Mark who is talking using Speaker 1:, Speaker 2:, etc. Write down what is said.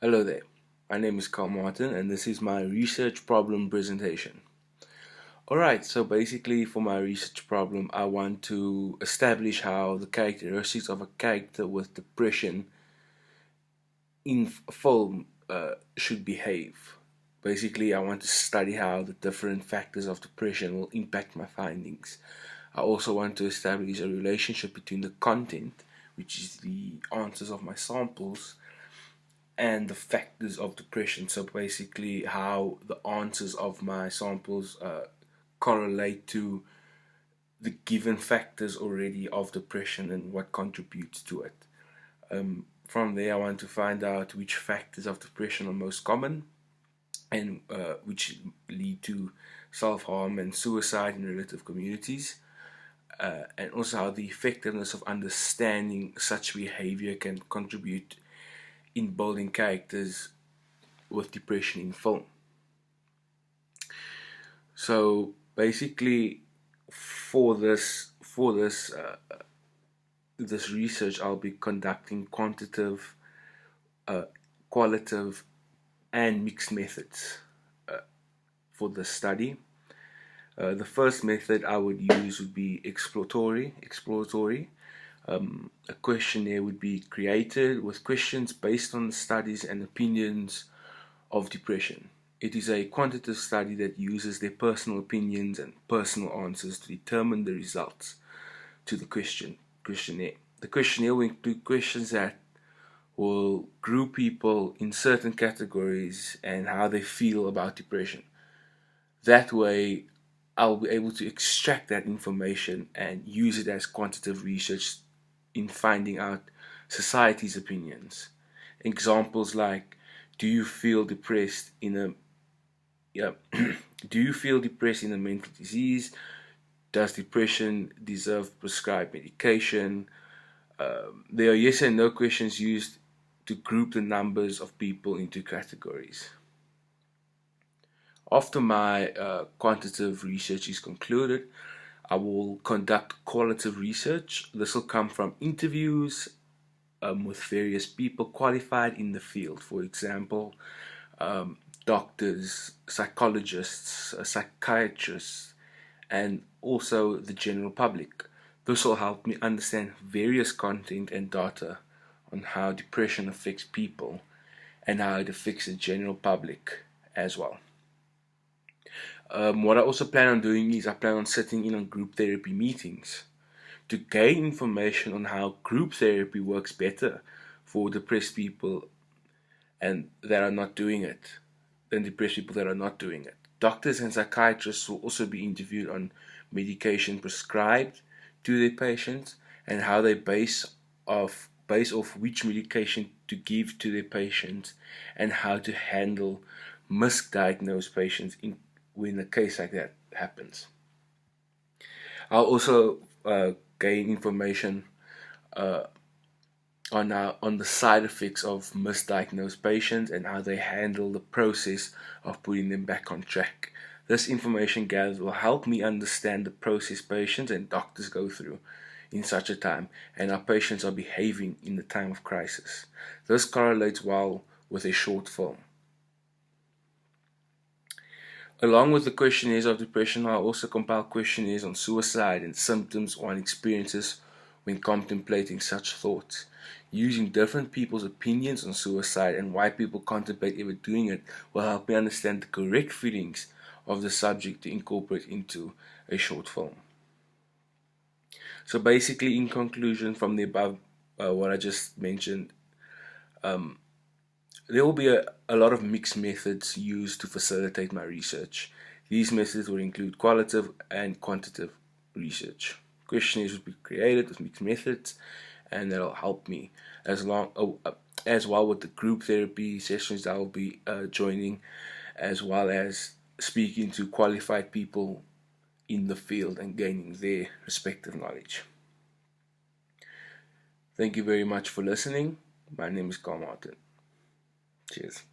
Speaker 1: Hello there, my name is CarlMartin and this is my research problem presentation. Alright, so basically for my research problem I want to establish how the characteristics of a character with depression in film should behave. Basically I want to study how the different factors of depression will impact my findings. I also want to establish a relationship between the content, which is the answers of my samples, and the factors of depression. So basically how the answers of my samples correlate to the given factors already of depression and what contributes to it. From there I want to find out which factors of depression are most common and which lead to self-harm and suicide in relative communities, and also how the effectiveness of understanding such behavior can contribute in building characters with depression in film. So basically, for this research, I'll be conducting quantitative, qualitative, and mixed methods for the study. The first method I would use would be exploratory. A questionnaire would be created with questions based on the studies and opinions of depression. It is a quantitative study that uses their personal opinions and personal answers to determine the results to the questionnaire. The questionnaire will include questions that will group people in certain categories and how they feel about depression. That way, I'll be able to extract that information and use it as quantitative research in finding out society's opinions. Examples like, do you feel depressed in a do you feel depressed in a mental disease? Does depression deserve prescribed medication? There are yes and no questions used to group the numbers of people into categories. After my quantitative research is concluded, I will conduct qualitative research. This will come from interviews with various people qualified in the field. For example, doctors, psychologists, psychiatrists, and also the general public. This will help me understand various content and data on how depression affects people and how it affects the general public as well. What I also plan on doing is I plan on sitting in on group therapy meetings to gain information on how group therapy works better for depressed people and that are not doing it than depressed people that are not doing it. Doctors and psychiatrists will also be interviewed on medication prescribed to their patients and how they base off which medication to give to their patients and how to handle misdiagnosed patients when a case like that happens. I'll also gain information on the side effects of misdiagnosed patients and how they handle the process of putting them back on track. This information gathered will help me understand the process patients and doctors go through in such a time and how patients are behaving in the time of crisis. This correlates well with a short film. Along with the questionnaires of depression, I'll also compile questionnaires on suicide and symptoms or experiences when contemplating such thoughts. Using different people's opinions on suicide and why people contemplate ever doing it will help me understand the correct feelings of the subject to incorporate into a short film. So basically, in conclusion, from the above, what I just mentioned, there will be a lot of mixed methods used to facilitate my research. These methods will include qualitative and quantitative research. Questionnaires will be created with mixed methods, and that'll help me as well with the group therapy sessions that I'll be joining, as well as speaking to qualified people in the field and gaining their respective knowledge. Thank you very much for listening. My name is CarlMartin. Cheers.